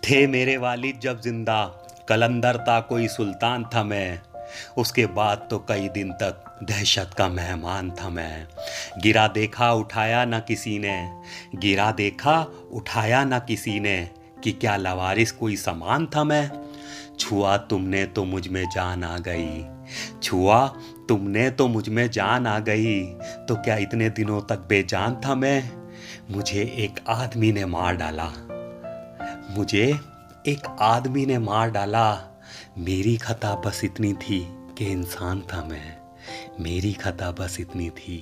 थे मेरे वालिद जब जिंदा, कलंदर था कोई सुल्तान था मैं। उसके बाद तो कई दिन तक दहशत का मेहमान था मैं। गिरा देखा उठाया ना किसी ने, गिरा देखा उठाया ना किसी ने, कि क्या लवारिस कोई सामान था मैं। छुआ तुमने तो मुझ में जान आ गई, छुआ तुमने तो मुझ में जान आ गई, तो क्या इतने दिनों तक बेजान था मैं। मुझे एक आदमी ने मार डाला, मुझे एक आदमी ने मार डाला। मेरी खता बस इतनी थी कि इंसान था मैं, मेरी खता बस इतनी थी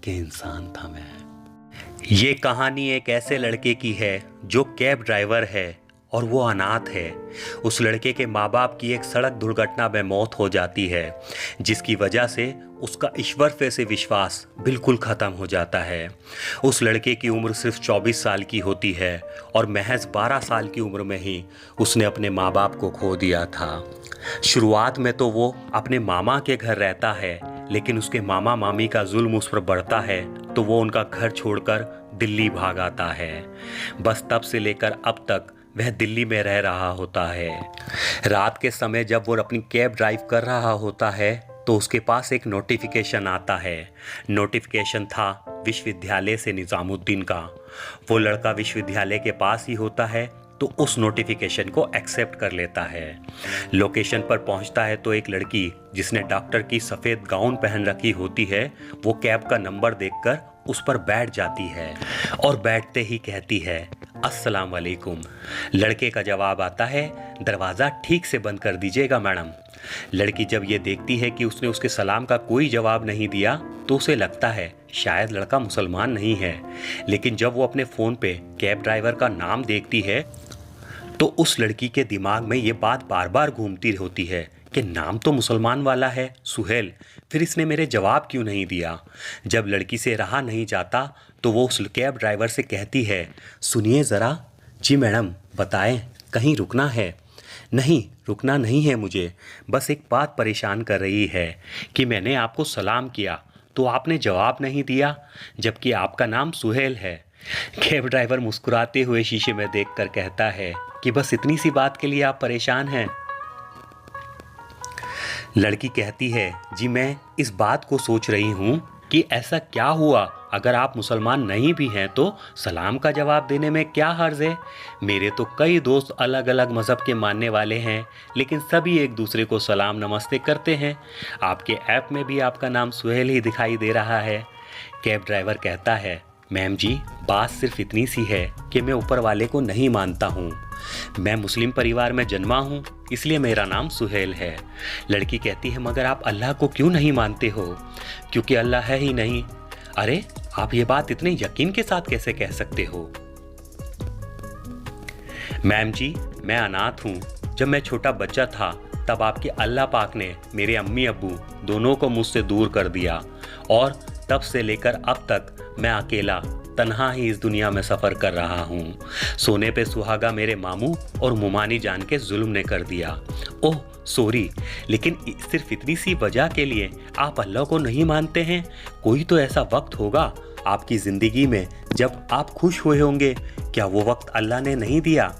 कि इंसान था मैं। ये कहानी एक ऐसे लड़के की है जो कैब ड्राइवर है और वो अनाथ है। उस लड़के के माँ बाप की एक सड़क दुर्घटना में मौत हो जाती है, जिसकी वजह से उसका ईश्वर पे से विश्वास बिल्कुल ख़त्म हो जाता है। उस लड़के की उम्र सिर्फ 24 साल की होती है और महज 12 साल की उम्र में ही उसने अपने माँ बाप को खो दिया था। शुरुआत में तो वो अपने मामा के घर रहता है, लेकिन उसके मामा मामी का जुल्म उस पर बढ़ता है तो वो उनका घर छोड़कर दिल्ली भाग आता है। बस तब से लेकर अब तक वह दिल्ली में रह रहा होता है। रात के समय जब वो अपनी कैब ड्राइव कर रहा होता है तो उसके पास एक नोटिफिकेशन आता है। नोटिफिकेशन था विश्वविद्यालय से निज़ामुद्दीन का। वो लड़का विश्वविद्यालय के पास ही होता है तो उस नोटिफिकेशन को एक्सेप्ट कर लेता है। लोकेशन पर पहुंचता है तो एक लड़की जिसने डॉक्टर की सफ़ेद गाउन पहन रखी होती है, वो कैब का नंबर देखकर उस पर बैठ जाती है और बैठते ही कहती है अस्सलाम वालेकुम। लड़के का जवाब आता है दरवाज़ा ठीक से बंद कर दीजिएगा मैडम। लड़की जब ये देखती है कि उसने उसके सलाम का कोई जवाब नहीं दिया तो उसे लगता है शायद लड़का मुसलमान नहीं है, लेकिन जब वो अपने फ़ोन पे कैब ड्राइवर का नाम देखती है तो उस लड़की के दिमाग में ये बात बार बार घूमती होती है कि नाम तो मुसलमान वाला है सुहेल, फिर इसने मेरे जवाब क्यों नहीं दिया। जब लड़की से रहा नहीं जाता तो वो उस कैब ड्राइवर से कहती है सुनिए ज़रा। जी मैडम बताएं, कहीं रुकना है। नहीं रुकना नहीं है मुझे, बस एक बात परेशान कर रही है कि मैंने आपको सलाम किया तो आपने जवाब नहीं दिया, जबकि आपका नाम सुहेल है। कैब ड्राइवर मुस्कुराते हुए शीशे में देखकर कहता है कि बस इतनी सी बात के लिए आप परेशान हैं। लड़की कहती है जी मैं इस बात को सोच रही हूँ कि ऐसा क्या हुआ, अगर आप मुसलमान नहीं भी हैं तो सलाम का जवाब देने में क्या हर्ज है। मेरे तो कई दोस्त अलग अलग मज़हब के मानने वाले हैं, लेकिन सभी एक दूसरे को सलाम नमस्ते करते हैं। आपके ऐप में भी आपका नाम सुहेल ही दिखाई दे रहा है। कैब ड्राइवर कहता है मैम जी बात सिर्फ इतनी सी है कि मैं ऊपर वाले को नहीं मानता हूँ। मैं मुस्लिम परिवार में जन्मा हूँ, इसलिए मेरा नाम सुहेल है। लड़की कहती है मगर आप अल्लाह को क्यों नहीं मानते हो? क्योंकि अल्लाह है ही नहीं। अरे आप ये बात इतने यकीन के साथ कैसे कह सकते हो? मैम जी मैं अनाथ हूँ। जब मैं छोटा बच्चा था तब आपके अल्लाह पाक ने मेरे अम्मी अब्बू दोनों को मुझसे दूर कर दिया और तब से लेकर अब तक मैं अकेला तन्हा ही इस दुनिया में सफ़र कर रहा हूँ। सोने पे सुहागा मेरे मामू और मुमानी जान के जुल्म ने कर दिया। ओह सॉरी, लेकिन सिर्फ इतनी सी वजह के लिए आप अल्लाह को नहीं मानते हैं? कोई तो ऐसा वक्त होगा आपकी ज़िंदगी में जब आप खुश हुए होंगे, क्या वो वक्त अल्लाह ने नहीं दिया?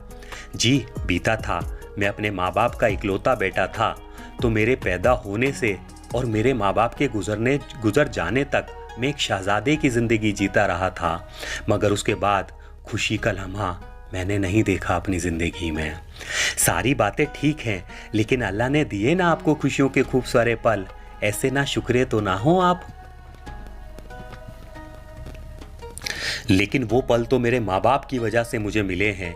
जी बीता था। मैं अपने माँ बाप का इकलौता बेटा था, तो मेरे पैदा होने से और मेरे माँ बाप के गुजर जाने तक मैं एक शहजादे की ज़िंदगी जीता रहा था, मगर उसके बाद खुशी का लम्हा मैंने नहीं देखा अपनी ज़िंदगी में। सारी बातें ठीक हैं, लेकिन अल्लाह ने दिए ना आपको खुशियों के खूब सारे पल, ऐसे ना शुक्रे तो ना हो आप। लेकिन वो पल तो मेरे माँ बाप की वजह से मुझे मिले हैं,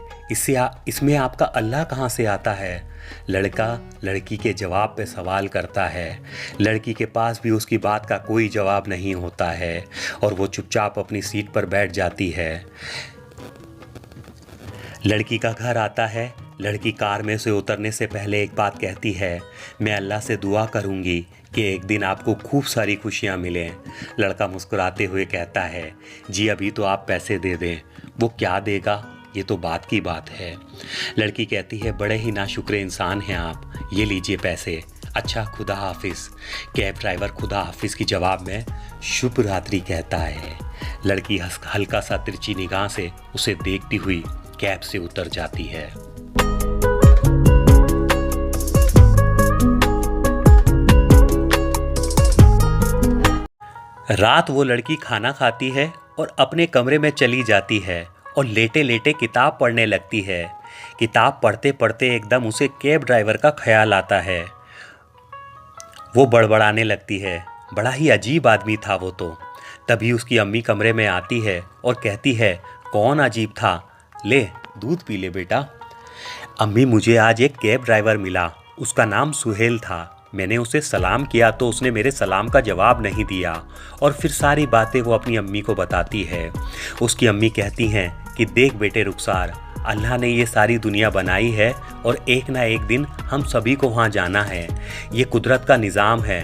इसमें आपका अल्लाह कहाँ से आता है? लड़का लड़की के जवाब पे सवाल करता है। लड़की के पास भी उसकी बात का कोई जवाब नहीं होता है और वो चुपचाप अपनी सीट पर बैठ जाती है। लड़की का घर आता है। लड़की कार में से उतरने से पहले एक बात कहती है, मैं अल्लाह से दुआ करूंगी कि एक दिन आपको खूब सारी खुशियां मिलें। लड़का मुस्कुराते हुए कहता है जी अभी तो आप पैसे दे दें। वो क्या देगा ये तो बात की बात है। लड़की कहती है बड़े ही नाशुक्र इंसान हैं आप, ये लीजिए पैसे। अच्छा खुदा हाफिज़। कैब ड्राइवर खुदा हाफिज़ की जवाब में शुभ रात्रि कहता है। लड़की हल्का सा तिरछी निगाह से उसे देखती हुई कैब से उतर जाती है। रात वो लड़की खाना खाती है और अपने कमरे में चली जाती है और लेटे लेटे किताब पढ़ने लगती है। किताब पढ़ते पढ़ते एकदम उसे कैब ड्राइवर का ख्याल आता है। वो बड़बड़ाने लगती है, बड़ा ही अजीब आदमी था वो तो। तभी उसकी अम्मी कमरे में आती है और कहती है, कौन अजीब था? ले दूध पी ले बेटा। अम्मी, मुझे आज एक कैब ड्राइवर मिला, उसका नाम सुहेल था। मैंने उसे सलाम किया तो उसने मेरे सलाम का जवाब नहीं दिया। और फिर सारी बातें वो अपनी अम्मी को बताती है। उसकी अम्मी कहती हैं कि देख बेटे रुखसार, अल्लाह ने ये सारी दुनिया बनाई है और एक ना एक दिन हम सभी को वहाँ जाना है। ये कुदरत का निज़ाम है।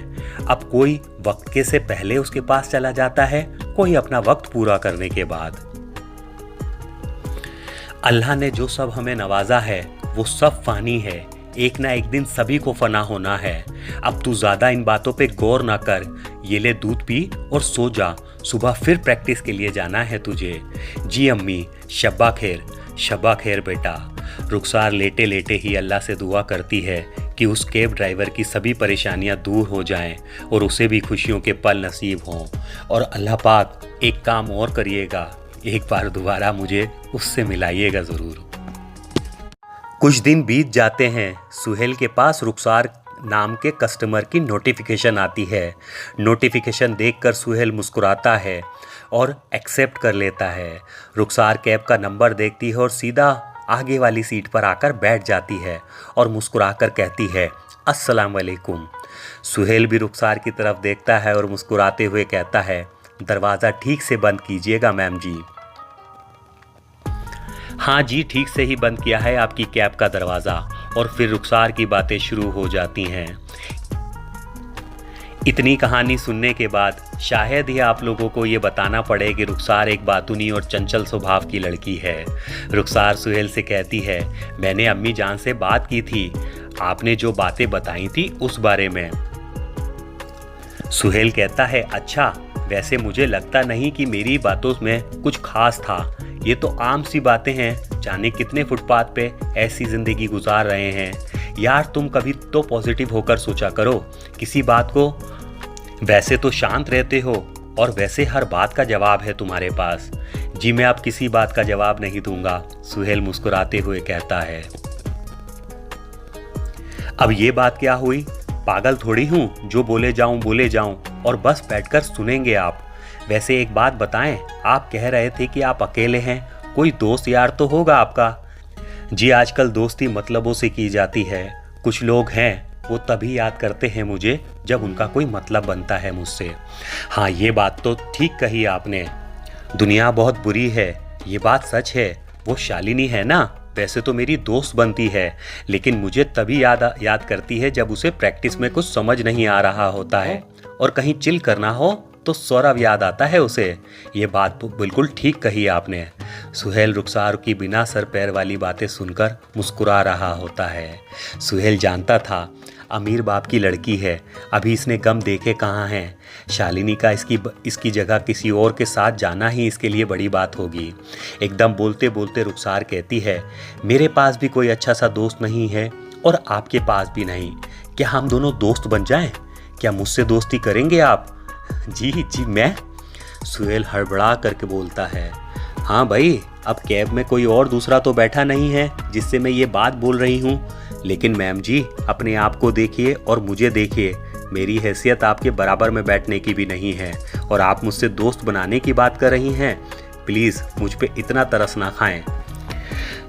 अब कोई वक्त के से पहले उसके पास चला जाता है, कोई अपना वक्त पूरा करने के बाद। अल्लाह ने जो सब हमें नवाजा है वो सब फ़ानी है, एक ना एक दिन सभी को फना होना है। अब तू ज़्यादा इन बातों पे गौर ना कर, ये ले दूध पी और सो जा, सुबह फिर प्रैक्टिस के लिए जाना है तुझे। जी अम्मी, शब्बा खैर। शब्बा खैर बेटा। रुखसार लेटे लेटे ही अल्लाह से दुआ करती है कि उस कैब ड्राइवर की सभी परेशानियां दूर हो जाएं और उसे भी खुशियों के पल नसीब हों। और अल्लाह पाक एक काम और करिएगा, एक बार दोबारा मुझे उससे मिलाइएगा ज़रूर। कुछ दिन बीत जाते हैं। सुहेल के पास रुखसार नाम के कस्टमर की नोटिफिकेशन आती है। नोटिफिकेशन देखकर सुहेल मुस्कुराता है और एक्सेप्ट कर लेता है। रुखसार कैब का नंबर देखती है और सीधा आगे वाली सीट पर आकर बैठ जाती है और मुस्कुराकर कहती है, अस्सलाम वालेकुम। सुहेल भी रुखसार की तरफ देखता है और मुस्कुराते हुए कहता है, दरवाज़ा ठीक से बंद कीजिएगा मैम जी। हाँ जी, ठीक से ही बंद किया है आपकी कैब का दरवाज़ा। और फिर रुखसार की बातें शुरू हो जाती हैं। इतनी कहानी सुनने के बाद शायद ही आप लोगों को ये बताना पड़े कि रुखसार एक बातूनी और चंचल स्वभाव की लड़की है। रुखसार सुहेल से कहती है, मैंने अम्मी जान से बात की थी, आपने जो बातें बताई थी उस बारे में। सुहेल कहता है, अच्छा, वैसे मुझे लगता नहीं कि मेरी बातों में कुछ खास था, ये तो आम सी बातें हैं। जाने कितने फुटपाथ पे ऐसी ज़िंदगी गुजार रहे हैं। यार तुम कभी तो पॉजिटिव होकर सोचा करो किसी बात को। वैसे तो शांत रहते हो और वैसे हर बात का जवाब है तुम्हारे पास। जी मैं अब किसी बात का जवाब नहीं दूंगा, सुहेल मुस्कुराते हुए कहता है। अब ये बात क्या हुई? पागल थोड़ी हूँ जो बोले जाऊं और बस बैठकर सुनेंगे आप। वैसे एक बात बताएं, आप कह रहे थे कि आप अकेले हैं, कोई दोस्त यार तो होगा आपका? जी आजकल दोस्ती मतलबों से की जाती है। कुछ लोग हैं वो तभी याद करते हैं मुझे जब उनका कोई मतलब बनता है मुझसे। हाँ ये बात तो ठीक कही आपने, दुनिया बहुत बुरी है, ये बात सच है। वो शालिनी है ना, वैसे तो मेरी दोस्त बनती है, लेकिन मुझे तभी याद करती है जब उसे प्रैक्टिस में कुछ समझ नहीं आ रहा होता है और कहीं चिल करना हो तो सौरभ याद आता है उसे। ये बात बिल्कुल ठीक कही आपने। सुहेल रुखसार की बिना सर पैर वाली बातें सुनकर मुस्कुरा रहा होता है। सुहेल जानता था अमीर बाप की लड़की है, अभी इसने गम देखे कहाँ हैं। शालिनी का इसकी जगह किसी और के साथ जाना ही इसके लिए बड़ी बात होगी। एकदम बोलते बोलते रुखसार कहती है, मेरे पास भी कोई अच्छा सा दोस्त नहीं है और आपके पास भी नहीं। क्या हम दोनों दोस्त बन जाएं? क्या मुझसे दोस्ती करेंगे आप? जी मैं। सुहेल हड़बड़ा करके बोलता है, हाँ भाई, अब कैब में कोई और दूसरा तो बैठा नहीं है जिससे मैं ये बात बोल रही हूँ। लेकिन मैम जी, अपने आप को देखिए और मुझे देखिए, मेरी हैसियत आपके बराबर में बैठने की भी नहीं है और आप मुझसे दोस्त बनाने की बात कर रही हैं। प्लीज़ मुझ पे इतना तरस ना खाएं।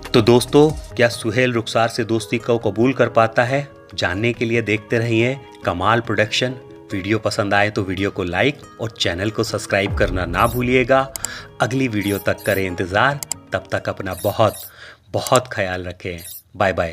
तो दोस्तों, क्या सुहेल रुखसार से दोस्ती को कबूल कर पाता है? जानने के लिए देखते रहिए कमाल प्रोडक्शन। वीडियो पसंद आए तो वीडियो को लाइक और चैनल को सब्सक्राइब करना ना भूलिएगा। अगली वीडियो तक करें इंतज़ार, तब तक अपना बहुत बहुत ख्याल रखें। Bye bye.